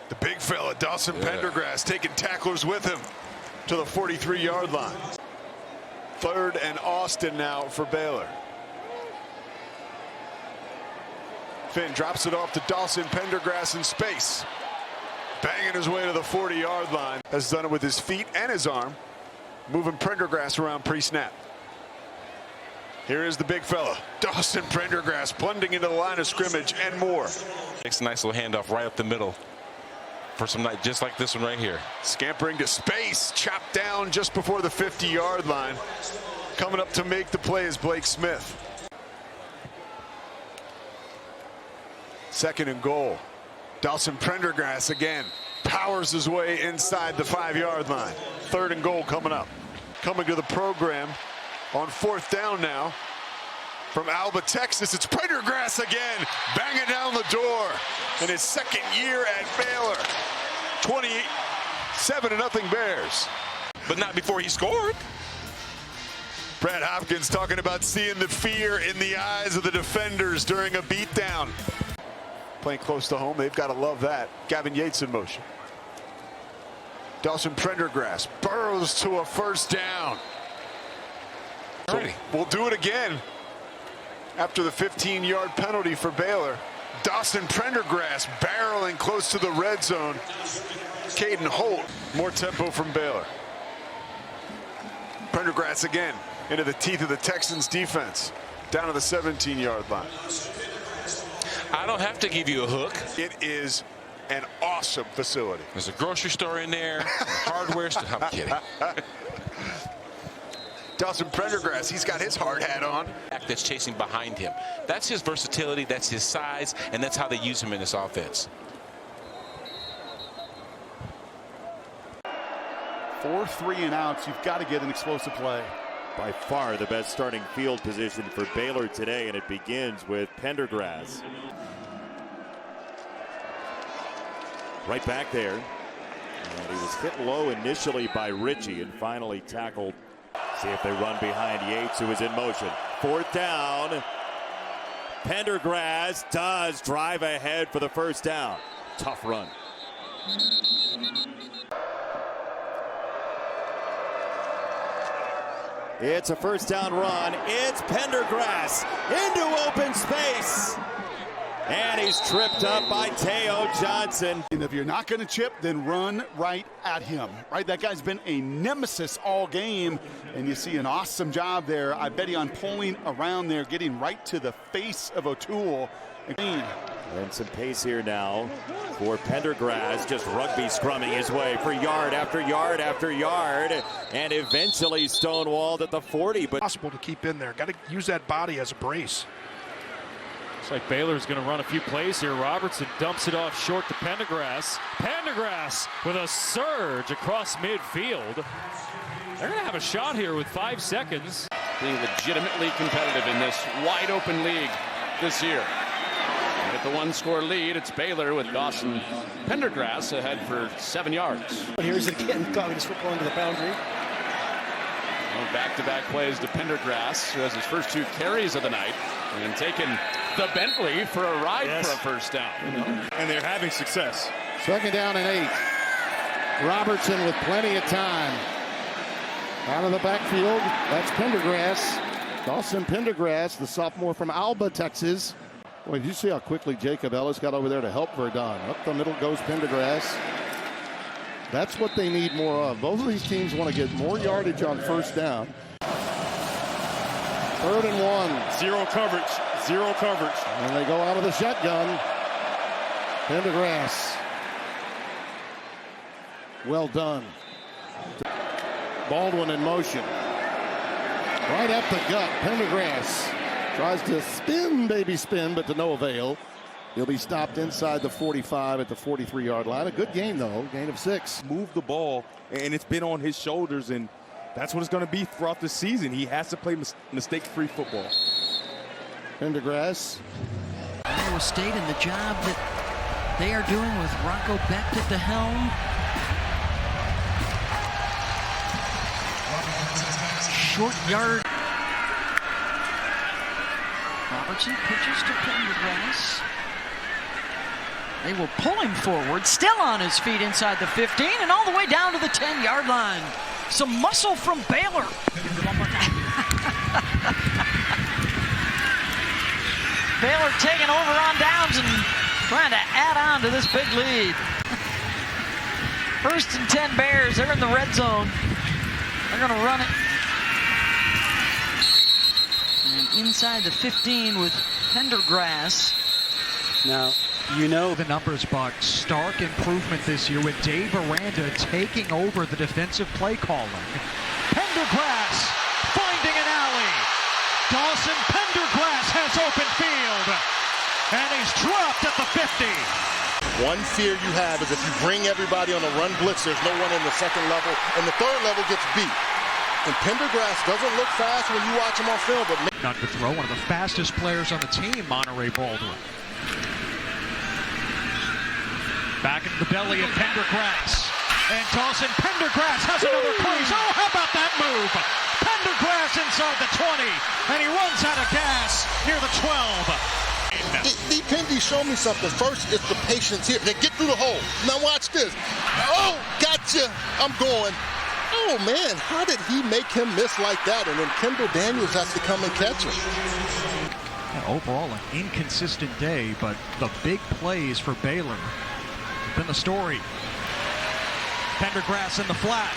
The big fella, Dawson Pendergrass, taking tacklers with him to the 43-yard line. 3rd and Austin now for Baylor. Finn drops it off to Dawson Pendergrass in space. Banging his way to the 40-yard line. Has done it with his feet and his arm. Moving Pendergrass around pre-snap. Here is the big fella, Dawson Pendergrass, blending into the line of scrimmage and more. Makes a nice little handoff right up the middle for some night, just like this one right here. Scampering to space, chopped down just before the 50-yard line. Coming up to make the play is Blake Smith. 2nd and goal. Dawson Pendergrass again powers his way inside the 5-yard line. 3rd and goal coming up. Coming to the program on 4th down now from Alba, Texas. It's Pendergrass again, banging down the door in his 2nd year at Baylor. 27-0 Bears. But not before he scored. Brad Hopkins talking about seeing the fear in the eyes of the defenders during a beatdown. Playing close to home, they've got to love that. Gavin Yates in motion. Dawson Pendergrass burrows to a 1st down. So we'll do it again after the 15-yard penalty for Baylor. Dawson Pendergrass barreling close to the red zone. Caden Holt, more tempo from Baylor. Pendergrass again into the teeth of the Texans defense, down to the 17-yard line. I don't have to give you a hook. It is an awesome facility. There's a grocery store in there, hardware store. I'm kidding. Dawson Pendergrass, he's got his hard hat on. That's chasing behind him. That's his versatility, that's his size, and that's how they use him in this offense. 4 3-and-outs. You've got to get an explosive play. By far the best starting field position for Baylor today, and it begins with Pendergrass. Right back there. And he was hit low initially by Ritchie and finally tackled. See if they run behind Yates, who is in motion. 4th down. Pendergrass does drive ahead for the 1st down. Tough run. It's a 1st down run. It's Pendergrass into open space. And he's tripped up by Teo Johnson. And if you're not going to chip, then run right at him. Right, that guy's been a nemesis all game. And you see an awesome job there. I bet on pulling around there, getting right to the face of O'Toole. And some pace here now for Pendergrass, just rugby scrumming his way for yard after yard after yard, and eventually stonewalled at the 40. But possible to keep in there. Got to use that body as a brace. Looks like Baylor's going to run a few plays here. Robertson dumps it off short to Pendergrass. Pendergrass with a surge across midfield. They're going to have a shot here with 5 seconds. Being legitimately competitive in this wide open league this year. With the 1-score lead, it's Baylor with Dawson Pendergrass ahead for 7 yards. Here's it again, caught his football into the boundary. Back-to-back plays to Pendergrass, who has his first 2 carries of the night, and taking the Bentley for a ride for a 1st down. And they're having success. 2nd down and 8. Robertson with plenty of time. Out of the backfield, that's Pendergrass. Dawson Pendergrass, the sophomore from Alba, Texas. Boy, did you see how quickly Jacob Ellis got over there to help Verdon? Up the middle goes Pendergrass. That's what they need more of. Both of these teams want to get more yardage on 1st down. 3rd and 1. Zero coverage. Zero coverage. And they go out of the shotgun. Pendergrass. Well done. Baldwin in motion. Right up the gut. Pendergrass tries to spin, baby spin, but to no avail. He'll be stopped inside the 45 at the 43-yard line. A good game, though. Gain of 6. Move the ball, and it's been on his shoulders, and that's what it's going to be throughout the season. He has to play mistake-free football. Pendergrass. Iowa State and the job that they are doing with Rocco Becht at the helm. Short yard. Robertson pitches to Pendergrass. They will pull him forward, still on his feet inside the 15 and all the way down to the 10-yard line. Some muscle from Baylor. Baylor taking over on downs and trying to add on to this big lead. 1st and 10 Bears. They're in the red zone. They're going to run it. And inside the 15 with Pendergrass. Now, you know the numbers, Buck. Stark improvement this year with Dave Aranda taking over the defensive play calling. Pendergrass finding an alley. Dawson Pendergrass has open field. And he's dropped at the 50. One fear you have is if you bring everybody on a run blitz, there's no one in the second level, and the third level gets beat. And Pendergrass doesn't look fast when you watch him on film, but None to throw, one of the fastest players on the team, Monterey Baldwin. Back into the belly of Pendergrass. And Dawson Pendergrass has another crease. Oh, how about that move? Pendergrass inside the 20, and he runs out of gas near the 12. Pendy showed me something. First, it's the patience here. They get through the hole. Now watch this. Oh, gotcha. I'm going. Oh, man, how did he make him miss like that? And then Kendall Daniels has to come and catch him. Overall, an inconsistent day, but the big plays for Baylor have been the story. Pendergrass in the flat.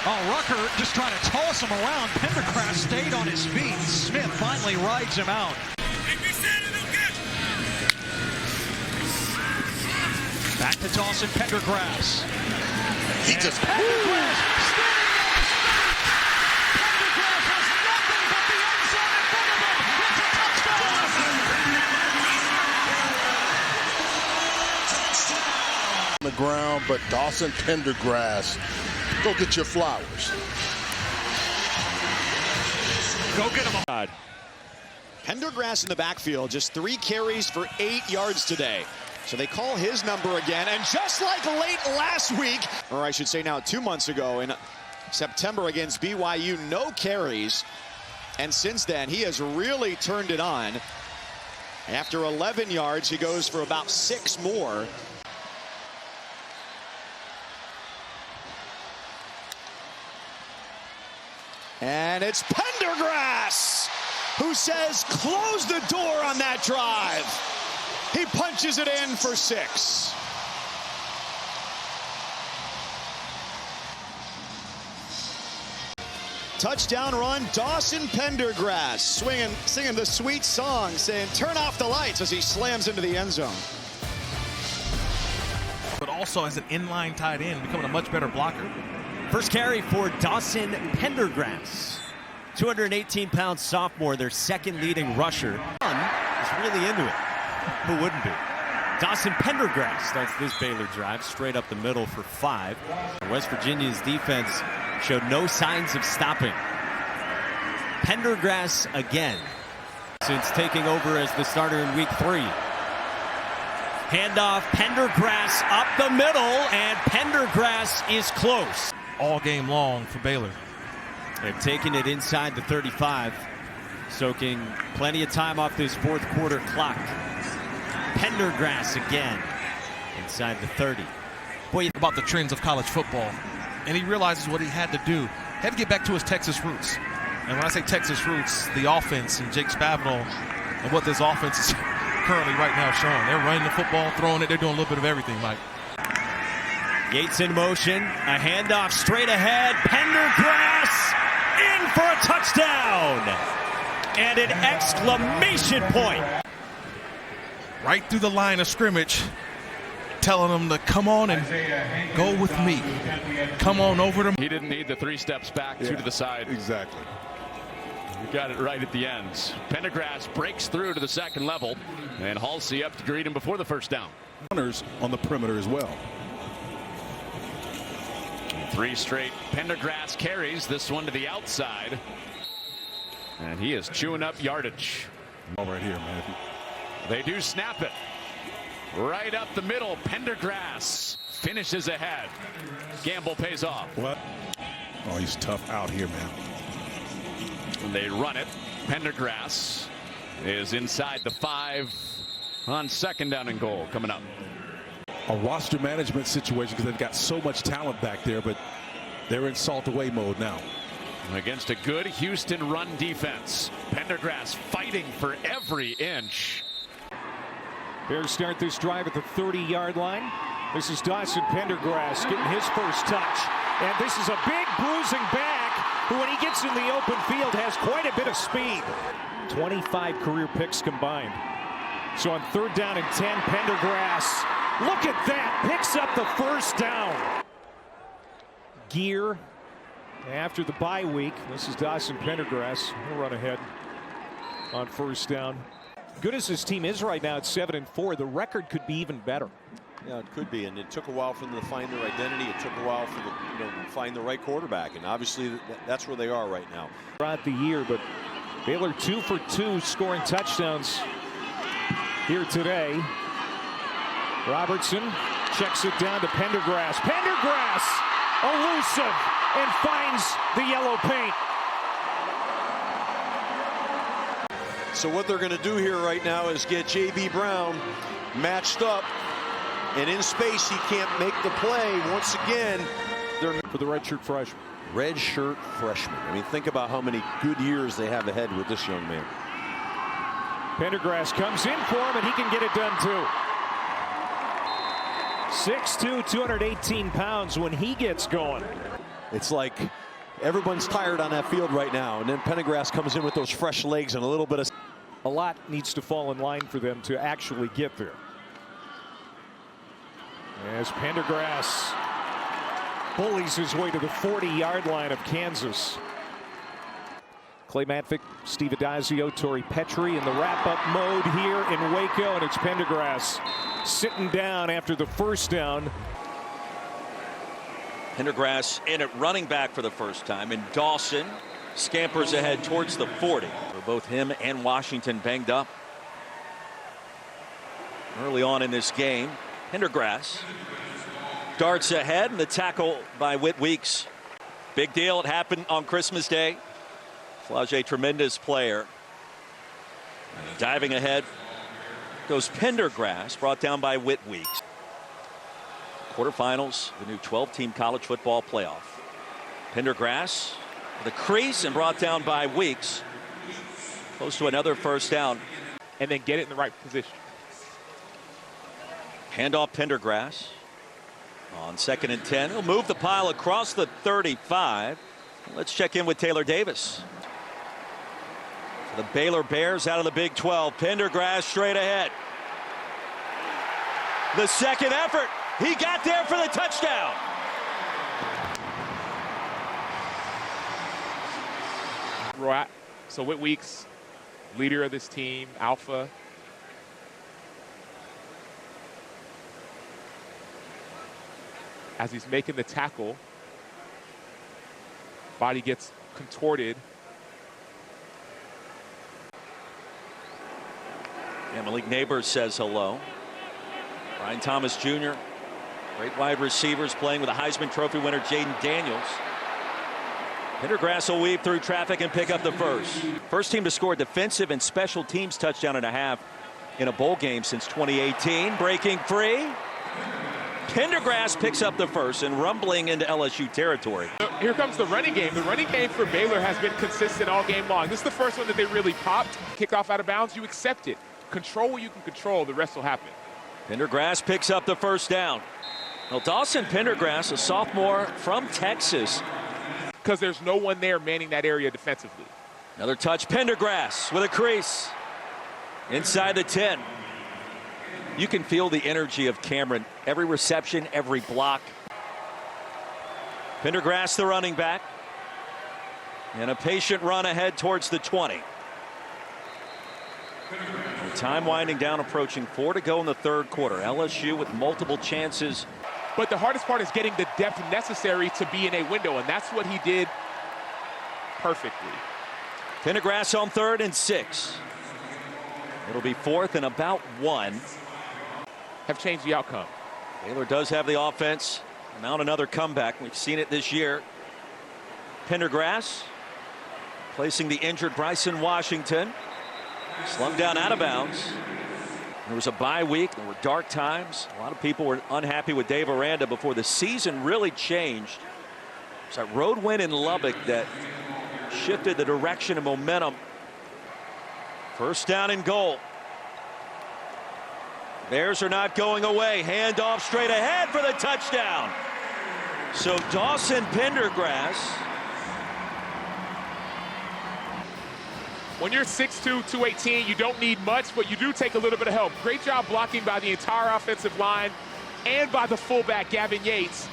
Oh, Rucker just trying to toss him around. Pendergrass stayed on his feet. Smith finally rides him out. Back to Dawson Pendergrass. He just... Pendergrass Pendergrass has nothing but the end zone in front of him. It's a touchdown! On the ground, but Dawson Pendergrass, go get your flowers. Go get him. Pendergrass in the backfield, just 3 carries for 8 yards today. So they call his number again, and just like late last week, or I should say now 2 months ago in September against BYU, no carries. And since then, he has really turned it on. After 11 yards, he goes for about 6 more. And it's Pendergrass who says, close the door on that drive. He punches it in for 6. Touchdown run, Dawson Pendergrass singing the sweet song, saying, turn off the lights as he slams into the end zone. But also as an inline tight end, becoming a much better blocker. First carry for Dawson Pendergrass. 218-pound sophomore, their second leading rusher. Is really into it. Who wouldn't be? Dawson Pendergrass starts this Baylor drive straight up the middle for 5. West Virginia's defense showed no signs of stopping. Pendergrass again since taking over as the starter in week 3. Handoff, Pendergrass up the middle, and Pendergrass is close. All game long for Baylor. They've taken it inside the 35, soaking plenty of time off this fourth quarter clock. Pendergrass again inside the 30. Boy, about the trends of college football, and he realizes what he had to do. He had to get back to his Texas roots. And when I say Texas roots, the offense and Jake Spavital and what this offense is currently right now showing. They're running the football, throwing it. They're doing a little bit of everything, Mike. Yates in motion, a handoff straight ahead. Pendergrass in for a touchdown. And an exclamation point. Right through the line of scrimmage, telling them to come on and go with me. Come on over to me. He didn't need the 3 steps back, 2 to the side. Exactly. You got it right at the end. Pendergrass breaks through to the second level, and Halsey up to greet him before the first down. Runners on the perimeter as well. 3 straight Pendergrass carries, this one to the outside. And he is chewing up yardage. Right here, man. They do snap it. Right up the middle, Pendergrass finishes ahead. Gamble pays off. What? Oh, he's tough out here, man. And they run it. Pendergrass is inside the 5 on second down and goal coming up. a roster management situation because they've got so much talent back there, but they're in salt away mode now. Against a good Houston run defense. Pendergrass fighting for every inch. Bears start this drive at the 30-yard line. This is Dawson Pendergrass getting his first touch. And this is a big bruising back who, when he gets in the open field, has quite a bit of speed. 25 career picks combined. So on 3rd down and 10, Pendergrass, look at that, picks up the first down. Gear after the bye week. This is Dawson Pendergrass. He'll run ahead on 1st down. Good as this team is right now at 7-4, the record could be even better. Yeah, it could be, and it took a while for them to find their identity. It took a while for them, find the right quarterback, and obviously that's where they are right now. Throughout the year, but Baylor 2 for 2 scoring touchdowns here today. Robertson checks it down to Pendergrass. Pendergrass elusive and finds the yellow paint. So what they're going to do here right now is get J.B. Brown matched up, and in space he can't make the play. Once again, they're for the redshirt freshman. Redshirt freshman. I mean, think about how many good years they have ahead with this young man. Pendergrass comes in for him, and he can get it done too. 6'2", 218 pounds when he gets going. It's like everyone's tired on that field right now, and then Pendergrass comes in with those fresh legs and a little bit of... A lot needs to fall in line for them to actually get there. As Pendergrass bullies his way to the 40-yard line of Kansas. Clay Matvick, Steve Adazio, Torrey Petrie in the wrap-up mode here in Waco, and it's Pendergrass sitting down after the first down. Pendergrass in at running back for the first time, and Dawson scampers ahead towards the 40. So both him and Washington banged up early on in this game. Pendergrass darts ahead, and the tackle by Whit Weeks. Big deal. It happened on Christmas Day. Flage, tremendous player. Diving ahead goes Pendergrass, brought down by Whit Weeks. Quarterfinals, the new 12-team college football playoff. Pendergrass, the crease, and brought down by Weeks. Close to another first down. And then get it in the right position. Handoff Pendergrass on 2nd and 10. He'll move the pile across the 35. Let's check in with Taylor Davis. The Baylor Bears out of the Big 12. Pendergrass straight ahead. The second effort. He got there for the touchdown. So Whit Weeks, leader of this team, alpha. As he's making the tackle, body gets contorted. And Malik Neighbors says hello. Brian Thomas Jr., great wide receivers playing with a Heisman Trophy winner, Jaden Daniels. Pendergrass will weave through traffic and pick up the first. First team to score a defensive and special teams touchdown and a half in a bowl game since 2018. Breaking free. Pendergrass picks up the first and rumbling into LSU territory. Here comes the running game. The running game for Baylor has been consistent all game long. This is the first one that they really popped. Kicked off out of bounds, you accept it. Control what you can control, the rest will happen. Pendergrass picks up the first down. Well, Dawson Pendergrass, a sophomore from Texas. Because there's no one there manning that area defensively. Another touch, Pendergrass with a crease. Inside the 10. You can feel the energy of Cameron. Every reception, every block. Pendergrass, the running back. And a patient run ahead towards the 20. And time winding down, approaching 4 to go in the third quarter. LSU with multiple chances. But the hardest part is getting the depth necessary to be in a window, and that's what he did perfectly. Pendergrass on 3rd and 6. It'll be 4th and about 1. Have changed the outcome. Baylor does have the offense. Mount another comeback. We've seen it this year. Pendergrass placing the injured Bryson Washington. Slung down out of bounds. There was a bye week. There were dark times. A lot of people were unhappy with Dave Aranda before the season really changed. It's that road win in Lubbock that shifted the direction and momentum. First down and goal. Bears are not going away. Handoff straight ahead for the touchdown. So Dawson Pendergrass. When you're 6'2", 218, you don't need much, but you do take a little bit of help. Great job blocking by the entire offensive line and by the fullback, Gavin Yates.